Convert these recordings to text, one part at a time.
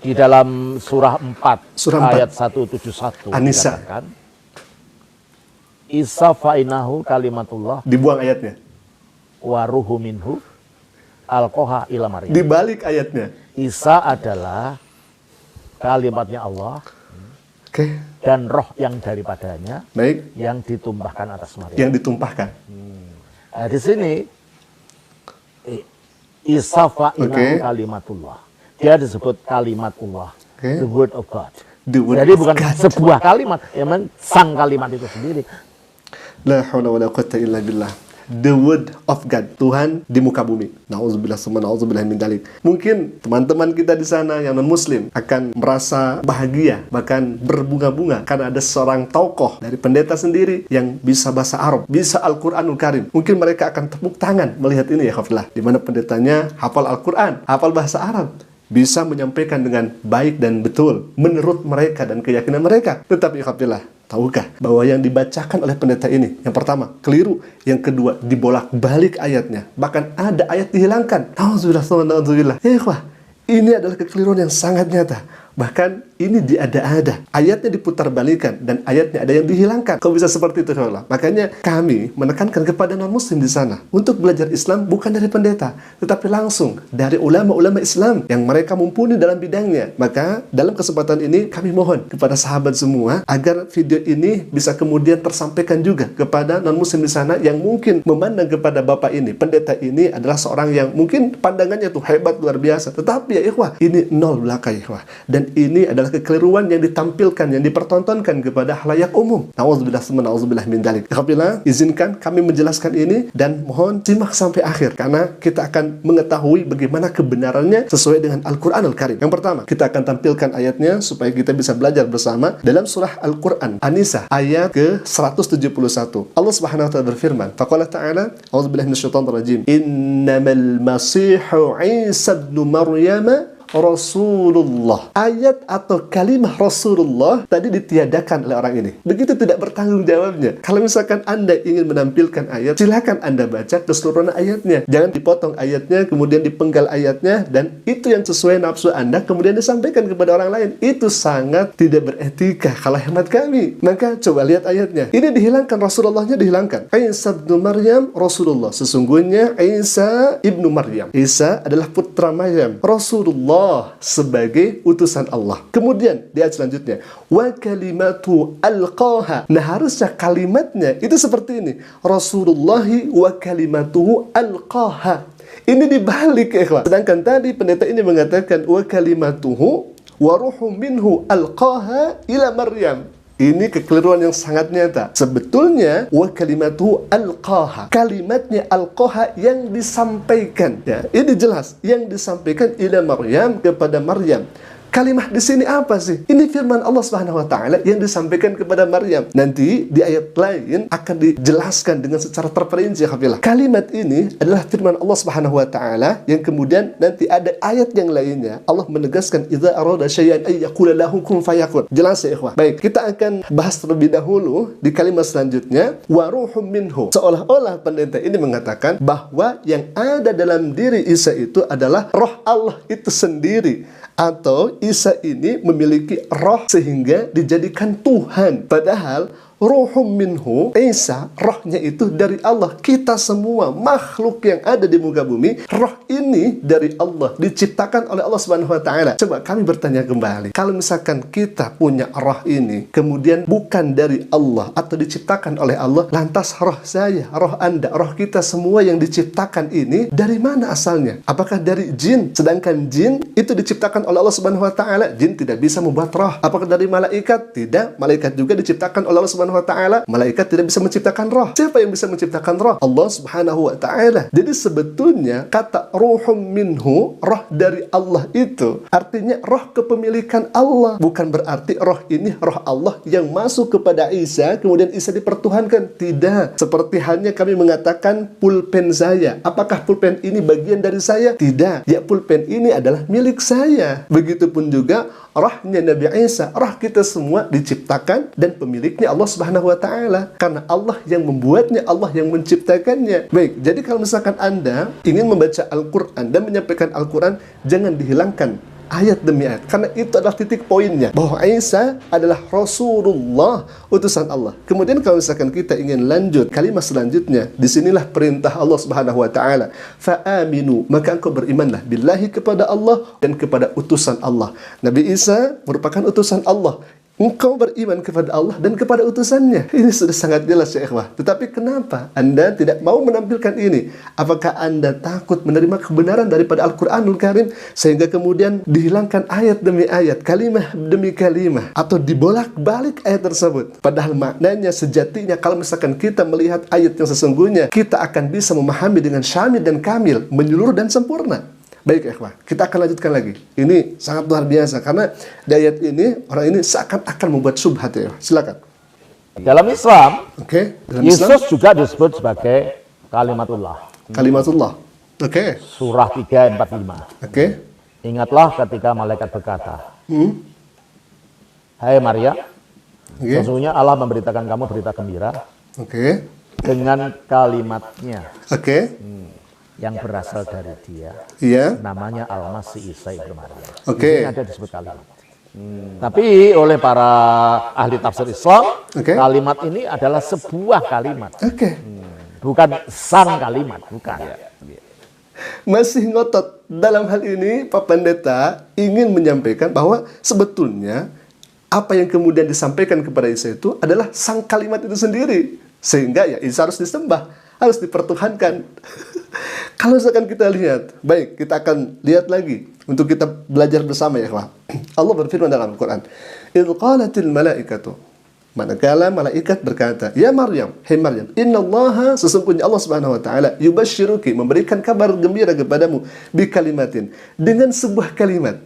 Di dalam surah 4, Surah 4. ayat 171 An-Nisa. dikatakan, Isa fa'inahu kalimatullah Dibuang ayatnya. wa ruhu minhu alqoha ila Maryam. Dibalik ayatnya. Isa adalah kalimatnya Allah Oke. dan roh yang daripadanya Baik. yang ditumpahkan atas Maryam. Yang ditumpahkan. Nah, di sini Isa fa'inahu Oke. kalimatullah. Dia disebut kalimatullah, Oke. the word of God. The word Jadi of bukan God. sebuah kalimat, memang sang kalimat itu sendiri. La haula wala quwata illa billah. The word of God, Tuhan di muka bumi. Nauzubillah summa nauzubillah min dalik. Mungkin teman-teman kita di sana yang non-muslim akan merasa bahagia, bahkan berbunga-bunga karena ada seorang tokoh dari pendeta sendiri yang bisa bahasa Arab, bisa Al-Qur'anul Karim. Mungkin mereka akan tepuk tangan melihat ini ya khafillah, di mana pendetanya hafal Al-Qur'an, hafal bahasa Arab, bisa menyampaikan dengan baik dan betul menurut mereka dan keyakinan mereka. Tetapi alhamdulillah, tahukah bahwa yang dibacakan oleh pendeta ini, yang pertama keliru, yang kedua dibolak-balik ayatnya, bahkan ada ayat dihilangkan. Nauzubillah. Ikhwah, ini adalah kekeliruan yang sangat nyata. Bahkan ini diada-ada, ayatnya diputar-balikan dan ayatnya ada yang dihilangkan. Kok bisa seperti itu, Allah? Makanya kami menekankan kepada non-muslim di sana untuk belajar Islam bukan dari pendeta, tetapi langsung dari ulama-ulama Islam yang mereka mumpuni dalam bidangnya. Maka dalam kesempatan ini kami mohon kepada sahabat semua agar video ini bisa kemudian tersampaikan juga kepada non-muslim di sana yang mungkin memandang kepada bapak ini, pendeta ini adalah seorang yang mungkin pandangannya tuh hebat luar biasa, tetapi ya ikhwah, ini nol belaka ikhwah. Dan ini adalah kekeliruan yang ditampilkan, yang dipertontonkan kepada halayak umum. Nauzubillah min dzalik. Alhamdulillah, izinkan kami menjelaskan ini dan mohon simak sampai akhir karena kita akan mengetahui bagaimana kebenarannya sesuai dengan Al-Qur'anul Karim. Yang pertama, kita akan tampilkan ayatnya supaya kita bisa belajar bersama dalam surah Al-Qur'an An-Nisa ayat ke-171. Allah Subhanahu wa taala berfirman, faqala ta'ala, a'udzubillahi minasyaitonir rajim. Innamal masihu Isa ibnu Maryam Rasulullah. Ayat atau kalimah Rasulullah tadi ditiadakan oleh orang ini. Begitu tidak bertanggung jawabnya. Kalau misalkan Anda ingin menampilkan ayat, silakan Anda baca keseluruhan ayatnya. Jangan dipotong ayatnya, kemudian dipenggal ayatnya, dan itu yang sesuai nafsu Anda, kemudian disampaikan kepada orang lain. Itu sangat tidak beretika kalau hemat kami. Maka coba lihat ayatnya. Ini dihilangkan, Rasulullahnya dihilangkan. Isa ibnu Maryam Rasulullah. Sesungguhnya Isa ibnu Maryam. Isa adalah putra Maryam. Rasulullah sebagai utusan Allah. Kemudian di ayat selanjutnya, wa kalimatu alqaha. Nah, harusnya kalimatnya itu seperti ini. Rasulullahi wa kalimatuhu alqaha. Ini dibalik ya, ikhwan. Sedangkan tadi pendeta ini mengatakan wa kalimatuhu wa ruhum minhu alqaha ila Maryam. Ini kekeliruan yang sangat nyata. Sebetulnya wa kalimatu alqaha, kalimatnya alqaha yang disampaikan. Ya, ini jelas yang disampaikan ila Maryam, kepada Maryam. Kalimat di sini apa sih? Ini firman Allah Subhanahu wa taala yang disampaikan kepada Maryam. Nanti di ayat lain akan dijelaskan dengan secara terperinci ya. Kalimat ini adalah firman Allah Subhanahu wa taala yang kemudian nanti ada ayat yang lainnya Allah menegaskan idza arada syai'an ay yaqula lahu kun fayakun. Jelas ya ikhwah. Baik, kita akan bahas terlebih dahulu di kalimat selanjutnya wa ruhum minhu. Seolah-olah pendeta ini mengatakan bahwa yang ada dalam diri Isa itu adalah roh Allah itu sendiri, atau Isa ini memiliki roh sehingga dijadikan Tuhan. Padahal ruhum minhu, Isa, rohnya itu dari Allah. Kita semua makhluk yang ada di muka bumi, roh ini dari Allah, diciptakan oleh Allah Subhanahu wa taala. Coba kami bertanya kembali, kalau misalkan kita punya roh ini kemudian bukan dari Allah atau diciptakan oleh Allah, lantas roh saya, roh Anda, roh kita semua yang diciptakan ini dari mana asalnya? Apakah dari jin? Sedangkan jin itu diciptakan oleh Allah Subhanahu wa taala. Jin tidak bisa membuat roh. Apakah dari malaikat? Tidak. Malaikat juga diciptakan oleh Allah Subhanahu wa taala. Malaikat tidak bisa menciptakan roh. Siapa yang bisa menciptakan roh? Allah Subhanahu wa taala. Jadi sebetulnya kata ruhum minhu, roh dari Allah itu artinya roh kepemilikan Allah. Bukan berarti roh ini roh Allah yang masuk kepada Isa kemudian Isa dipertuhankan. Tidak. Seperti halnya kami mengatakan pulpen saya. Apakah pulpen ini bagian dari saya? Tidak. Ya, pulpen ini adalah milik saya. Begitupun juga rohnya Nabi Isa, roh kita semua diciptakan dan pemiliknya Allah Subhanahu wa taala. Karena Allah yang membuatnya, Allah yang menciptakannya. Baik, jadi kalau misalkan Anda ingin membaca Al-Qur'an dan menyampaikan Al-Qur'an, jangan dihilangkan ayat demi ayat. Karena itu adalah titik poinnya, bahwa Isa adalah Rasulullah, utusan Allah. Kemudian kalau misalkan kita ingin lanjut kalimat selanjutnya, disinilah perintah Allah Subhanahu wa taala, fa'aminu, maka engkau berimanlah billahi, kepada Allah dan kepada utusan Allah. Nabi Isa merupakan utusan Allah. Engkau beriman kepada Allah dan kepada utusannya. Ini sudah sangat jelas ya ikhwah. Tetapi kenapa Anda tidak mau menampilkan ini? Apakah Anda takut menerima kebenaran daripada Al-Quranul Karim, sehingga kemudian dihilangkan ayat demi ayat, kalimah demi kalimah, atau dibolak-balik ayat tersebut? Padahal maknanya sejatinya, kalau misalkan kita melihat ayat yang sesungguhnya, kita akan bisa memahami dengan syamil dan kamil, menyeluruh dan sempurna. Baik ikhwah, kita akan lanjutkan lagi. Ini sangat luar biasa, karena di ayat ini orang ini seakan-akan membuat syubhat ya. Silakan. Dalam Islam, dalam Yesus Islam juga disebut sebagai kalimatullah. kalimatullah. Surah 3:45. Ingatlah ketika malaikat berkata, Hai Maryam, sesungguhnya Allah memberitakan kamu berita gembira dengan kalimatnya yang berasal dari Dia, namanya Al-Masih Isa Ibnu Maryam. Ini ada disebut kalimat. Tapi oleh para ahli tafsir Islam, kalimat ini adalah sebuah kalimat, bukan sang kalimat, bukan. Masih ngotot dalam hal ini, Pak Pendeta ingin menyampaikan bahwa sebetulnya apa yang kemudian disampaikan kepada Isa itu adalah sang kalimat itu sendiri, sehingga ya Isa harus disembah, harus dipertuhankan. Kalau misalkan kita lihat, baik, kita akan lihat lagi untuk kita belajar bersama ya ikhwah. Allah berfirman dalam Al-Quran, "Idz qalatil malaikatu", manakala malaikat berkata, "Ya Maryam, hai Maryam, innallaha", sesungguhnya Allah Subhanahu wa taala, "yubashshiruki", memberikan kabar gembira kepadamu, bi kalimatin, dengan sebuah kalimat.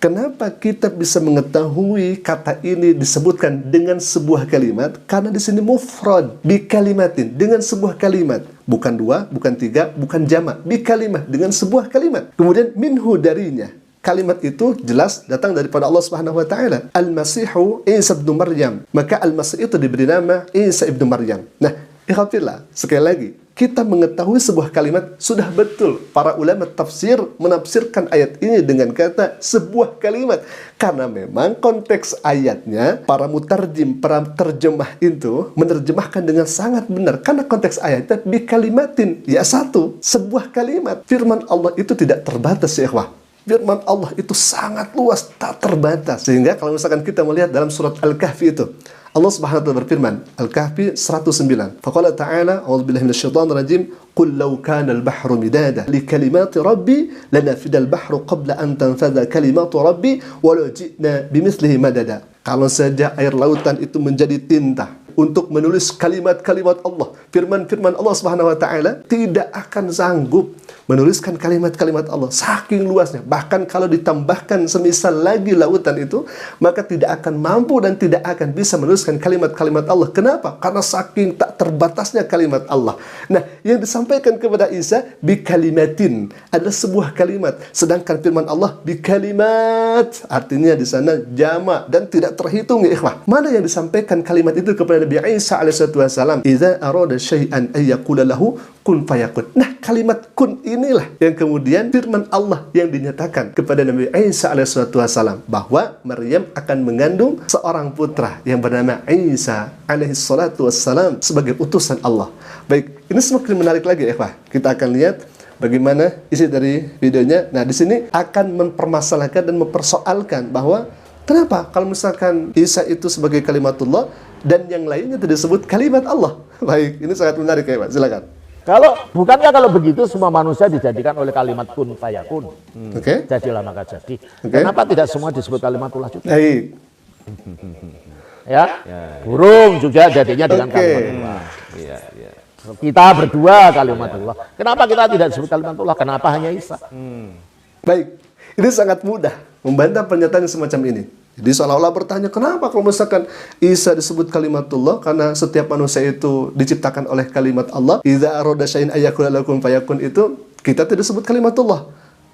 Kenapa kita bisa mengetahui kata ini disebutkan dengan sebuah kalimat? Karena di sini mufrad, bi kalimatin, dengan sebuah kalimat. Bukan dua, bukan tiga, bukan jamak. Bi kalimat, dengan sebuah kalimat. Kemudian minhu, darinya. Kalimat itu jelas datang daripada Allah Subhanahu wa taala. Al-Masihu Isa ibnu Maryam. Maka Al-Masih itu diberi nama Isa ibnu Maryam. Nah, ikhwatillah, sekali lagi, kita mengetahui sebuah kalimat, sudah betul para ulama tafsir menafsirkan ayat ini dengan kata sebuah kalimat, karena memang konteks ayatnya para mutarjim, para terjemah itu menerjemahkan dengan sangat benar, karena konteks ayatnya bi kalimatin, ya satu, sebuah kalimat. Firman Allah itu tidak terbatas ya ikhwah. Firman Allah itu sangat luas, tak terbatas. Sehingga kalau misalkan kita melihat dalam surat Al-Kahfi itu, Allah Subhanahu wa taala berfirman, Al-Kahfi 109. Faqala ta'ala, a'udzubillahi minasyaitonir rajim, "Qul law kana al-bahru midada li kalimati rabbi lanafida al-bahru qabla an tanfadha kalimatu rabbi walau ji'na bimithlihi madada." Kalau saja air lautan itu menjadi tinta untuk menulis kalimat-kalimat Allah, firman-firman Allah Subhanahu wa taala, tidak akan sanggup menuliskan kalimat-kalimat Allah, saking luasnya. Bahkan kalau ditambahkan semisal lagi lautan itu, maka tidak akan mampu dan tidak akan bisa menuliskan kalimat-kalimat Allah. Kenapa? Karena saking tak terbatasnya kalimat Allah. Nah, yang disampaikan kepada Isa bi kalimatin adalah sebuah kalimat, sedangkan firman Allah bi kalimat, artinya di sana jamak dan tidak terhitung ya ikhwah. Mana yang disampaikan kalimat itu kepada Nabi Isa alaihissalam? Idza arada syai'an ay yaqula lahu kun fayakun. Nah, kalimat kun inilah yang kemudian firman Allah yang dinyatakan kepada Nabi Isa alaihissalam, bahwa Maryam akan mengandung seorang putra yang bernama Isa alaihissalam sebagai utusan Allah. Baik, ini semakin menarik lagi ya Pak. Kita akan lihat bagaimana isi dari videonya. Nah, di sini akan mempermasalahkan dan mempersoalkan bahwa kenapa kalau misalkan Isa itu sebagai kalimatullah dan yang lainnya tidak disebut kalimat Allah. Baik, ini sangat menarik ya Pak. Silakan. Bukankah kalau begitu semua manusia dijadikan oleh kalimat kun fayakun? Jadilah maka jadi. Kenapa tidak semua disebut kalimatullah juga? Baik. Ya, burung juga jadinya dengan kalimatullah. Kita berdua kalimatullah. Kenapa kita tidak disebut kalimatullah? Kenapa hanya Isa? Baik, ini sangat mudah membantah pernyataan semacam ini. Jadi seolah-olah bertanya, kenapa kalau misalkan Isa disebut kalimatullah? Karena setiap manusia itu diciptakan oleh kalimat Allah. Idza arada syai'an ay yaqula lakum fayakun, itu kita tidak disebut kalimatullah.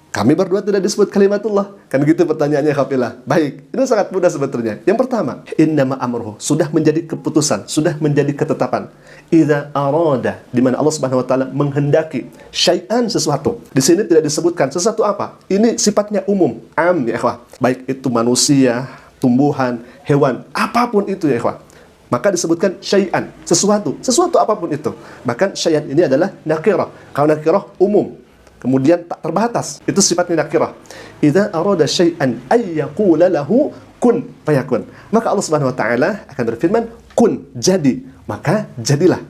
Kami berdua tidak disebut kalimatullah. Kan gitu pertanyaannya Khafilah. Baik, itu sangat mudah sebetulnya. Yang pertama, innama amruhu, sudah menjadi keputusan, sudah menjadi ketetapan. Idza arada, di mana Allah Subhanahu wa taala menghendaki syai'an, sesuatu. Di sini tidak disebutkan sesuatu apa. Ini sifatnya umum, am ya ikhwah. Baik itu manusia, tumbuhan, hewan, apapun itu ya ikhwah. Maka disebutkan syai'an, sesuatu apapun itu. Bahkan syai'an ini adalah nakirah. Kalau nakirah umum, kemudian tak terbatas. Itu sifatnya nakirah. Idza arada syai'an ay yaqula lahu kun fayakun. Maka Allah Subhanahu wa taala akan berfirman, kun, jadi, maka jadilah.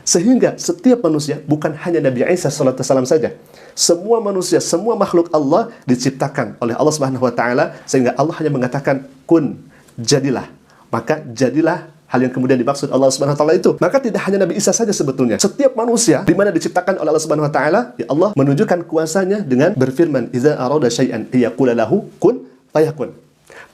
Sehingga setiap manusia, bukan hanya Nabi Isa sallallahu alaihi wasallam saja. Semua manusia, semua makhluk Allah diciptakan oleh Allah Subhanahu wa taala, sehingga Allah hanya mengatakan kun, jadilah. Maka jadilah hal yang kemudian dimaksud Allah Subhanahu wa taala itu. Maka tidak hanya Nabi Isa saja sebetulnya. Setiap manusia di mana diciptakan oleh Allah Subhanahu wa taala, ya Allah menunjukkan kuasanya dengan berfirman, "Idza arada syai'an yaqula lahu kun fayakun."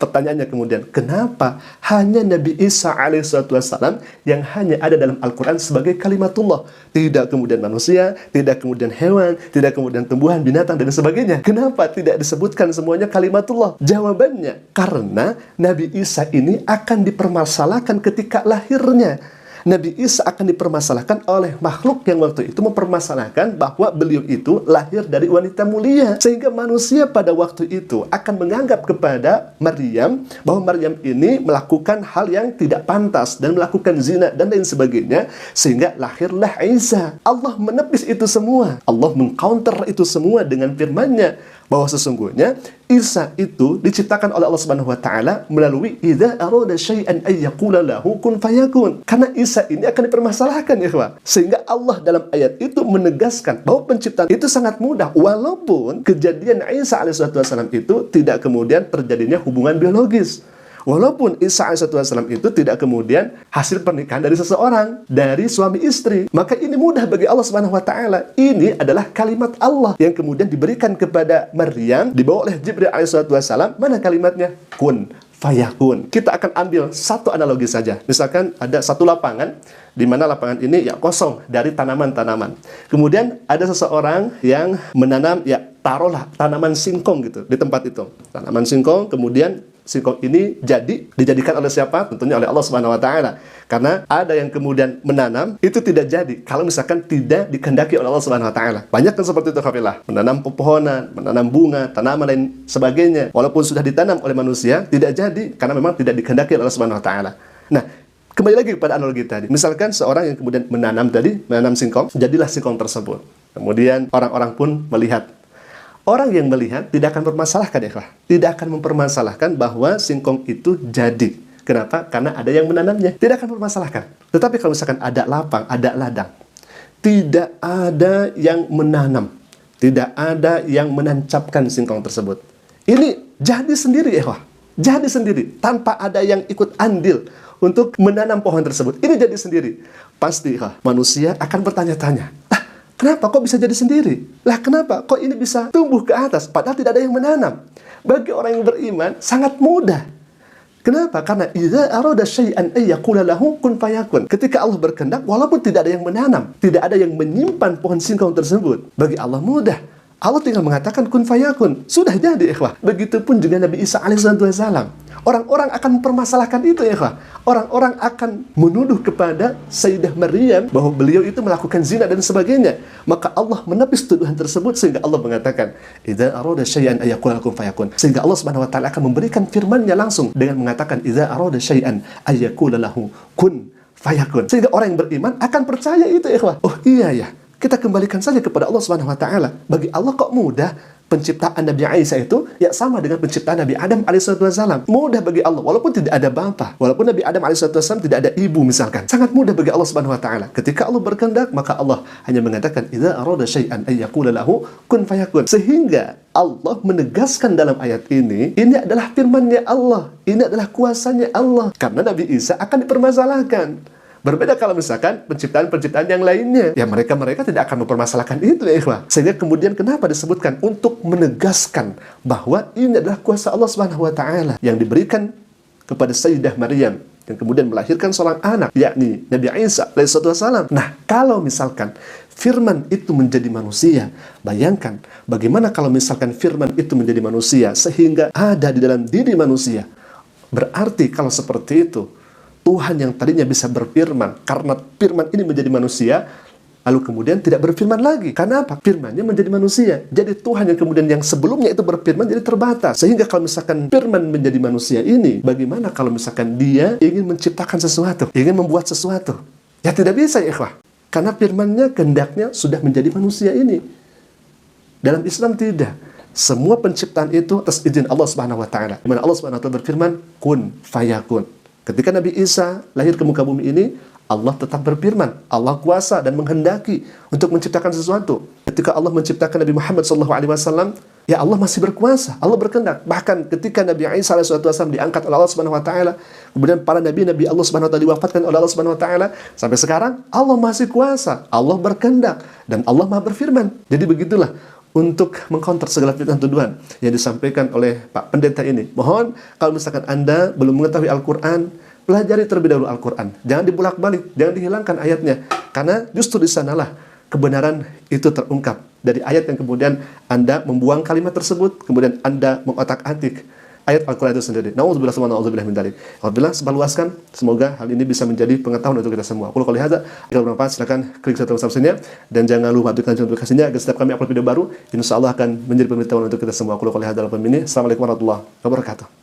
Pertanyaannya kemudian, kenapa hanya Nabi Isa alaihissalam yang hanya ada dalam Al-Quran sebagai kalimatullah? Tidak kemudian manusia, tidak kemudian hewan, tidak kemudian tumbuhan, binatang, dan sebagainya. Kenapa tidak disebutkan semuanya kalimatullah? Jawabannya, karena Nabi Isa ini akan dipermasalahkan ketika lahirnya. Nabi Isa akan dipermasalahkan oleh makhluk yang waktu itu mempermasalahkan bahwa beliau itu lahir dari wanita mulia. Sehingga manusia pada waktu itu akan menganggap kepada Maryam bahwa Maryam ini melakukan hal yang tidak pantas dan melakukan zina dan lain sebagainya. Sehingga lahirlah Isa. Allah menepis itu semua. Allah mengcounter itu semua dengan firman-Nya bahwa sesungguhnya Isa itu diciptakan oleh Allah Subhanahu wa taala melalui idza arada syai'an ay yaqula lahu kun fayakun. Karena Isa ini akan dipermasalahkan ya, ikhwah. Sehingga Allah dalam ayat itu menegaskan bahwa penciptaan itu sangat mudah, walaupun kejadian Isa alaihissalam itu tidak kemudian terjadinya hubungan biologis. Walaupun Isa alaihissalam itu tidak kemudian hasil pernikahan dari seseorang, dari suami istri, maka ini mudah bagi Allah Subhanahu wa taala. Ini adalah kalimat Allah yang kemudian diberikan kepada Maryam, dibawa oleh Jibril alaihissalam. Mana kalimatnya? Kun fayakun. Kita akan ambil satu analogi saja. Misalkan ada satu lapangan, di mana lapangan ini ya kosong dari tanaman-tanaman. Kemudian ada seseorang yang menanam, ya taruhlah tanaman singkong gitu di tempat itu. Tanaman singkong, kemudian singkong ini dijadikan oleh siapa? Tentunya oleh Allah Subhanahu wa taala. Karena ada yang kemudian menanam itu tidak jadi kalau misalkan tidak dikehendaki oleh Allah Subhanahu wa taala. Banyak kan seperti itu Khafilah. Menanam pepohonan, menanam bunga, tanaman lain sebagainya. Walaupun sudah ditanam oleh manusia, tidak jadi karena memang tidak dikehendaki oleh Allah Subhanahu wa taala. Nah, kembali lagi kepada analogi tadi. Misalkan seorang yang kemudian menanam singkong, jadilah singkong tersebut. Kemudian orang-orang pun melihat. Orang yang melihat tidak akan mempermasalahkan ya, Pak. Tidak akan mempermasalahkan bahwa singkong itu jadi. Kenapa? Karena ada yang menanamnya. Tidak akan mempermasalahkan. Tetapi kalau misalkan ada lapang, ada ladang, tidak ada yang menanam, tidak ada yang menancapkan singkong tersebut. Ini jadi sendiri ya, Pak. Jadi sendiri. Tanpa ada yang ikut andil untuk menanam pohon tersebut. Ini jadi sendiri. Pasti manusia akan bertanya-tanya. Kenapa kok bisa jadi sendiri? Lah kenapa kok ini bisa tumbuh ke atas padahal tidak ada yang menanam? Bagi orang yang beriman sangat mudah. Kenapa? Karena idza arada syai'an ay yaqula lahu kun fayakun. Ketika Allah berkehendak walaupun tidak ada yang menanam, tidak ada yang menyimpan pohon singkong tersebut, bagi Allah mudah. Allah tinggal mengatakan kun fayakun. Sudah jadi, ikhwah. Begitupun juga Nabi Isa alaihissalam. Orang-orang akan mempermasalahkan itu, ikhwah. Orang-orang akan menuduh kepada Sayyidah Maryam bahwa beliau itu melakukan zina dan sebagainya. Maka Allah menepis tuduhan tersebut sehingga Allah mengatakan, idza arada syai'an ay yaqula kun fayakun. Sehingga Allah Subhanahu wa taala akan memberikan firman-Nya langsung dengan mengatakan idza arada syai'an ay yaqula lahu kun fayakun. Sehingga orang yang beriman akan percaya itu, ikhwah. Oh iya ya. Kita kembalikan saja kepada Allah Subhanahu wa taala. Bagi Allah kok mudah penciptaan Nabi Isa itu ya sama dengan penciptaan Nabi Adam alaihissalam. Mudah bagi Allah walaupun tidak ada bapa. Walaupun Nabi Adam alaihissalam tidak ada ibu misalkan. Sangat mudah bagi Allah Subhanahu wa taala. Ketika Allah berkehendak maka Allah hanya mengatakan idza arada syai'an ay yaqula lahu kun fayakun. Sehingga Allah menegaskan dalam ayat ini adalah firman-Nya Allah. Ini adalah kuasanya Allah. Karena Nabi Isa akan dipermasalahkan. Berbeda kalau misalkan penciptaan-penciptaan yang lainnya. Ya mereka tidak akan mempermasalahkan itu ya ikhwah. Sehingga kemudian kenapa disebutkan? Untuk menegaskan bahwa ini adalah kuasa Allah Subhanahu wa taala yang diberikan kepada Sayyidah Maryam yang kemudian melahirkan seorang anak, yakni Nabi Isa alaihissalam. Nah, kalau misalkan firman itu menjadi manusia. Bayangkan, bagaimana kalau misalkan firman itu menjadi manusia, sehingga ada di dalam diri manusia. Berarti kalau seperti itu, Tuhan yang tadinya bisa berfirman, karena firman ini menjadi manusia, lalu kemudian tidak berfirman lagi. Karena apa? Firmannya menjadi manusia. Jadi Tuhan yang kemudian yang sebelumnya itu berfirman jadi terbatas. Sehingga kalau misalkan firman menjadi manusia ini, bagaimana kalau misalkan dia ingin menciptakan sesuatu, ingin membuat sesuatu? Ya tidak bisa, ya ikhwah. Karena firmannya, kehendaknya sudah menjadi manusia ini. Dalam Islam tidak. Semua penciptaan itu atas izin Allah Subhanahu wa taala. Di mana Allah Subhanahu wa taala berfirman, kun fayakun. Ketika Nabi Isa lahir ke muka bumi ini, Allah tetap berfirman, Allah kuasa dan menghendaki untuk menciptakan sesuatu. Ketika Allah menciptakan Nabi Muhammad SAW, ya Allah masih berkuasa, Allah berkehendak. Bahkan ketika Nabi Isa SAW diangkat oleh Allah Subhanahu Wa Taala, kemudian para nabi-nabi Allah Subhanahu Wa Taala diwafatkan oleh Allah Subhanahu Wa Taala, sampai sekarang Allah masih kuasa, Allah berkehendak dan Allah Maha berfirman. Jadi begitulah untuk mengcounter segala fitnah tuduhan yang disampaikan oleh Pak Pendeta ini. Mohon kalau misalkan Anda belum mengetahui Al-Quran, pelajari terlebih dahulu Al-Quran. Jangan dibulak-balik, jangan dihilangkan ayatnya. Karena justru di sanalah kebenaran itu terungkap. Dari ayat yang kemudian Anda membuang kalimat tersebut, kemudian Anda mengotak-atik ayat Al-Quran itu sendiri. Na'udzubillah subhanahu wa ta'ala min dzalik. Alhamdulillah, sebarluaskan. Semoga hal ini bisa menjadi pengetahuan untuk kita semua. Aku qouli hadza, jika bermanfaat silakan klik subscribe-nya dan jangan lupa aktifkan notifikasinya agar setiap kami upload video baru, insyaallah akan menjadi pemberitahuan untuk kita semua. Aku qouli hadza, Assalamualaikum warahmatullahi wabarakatuh.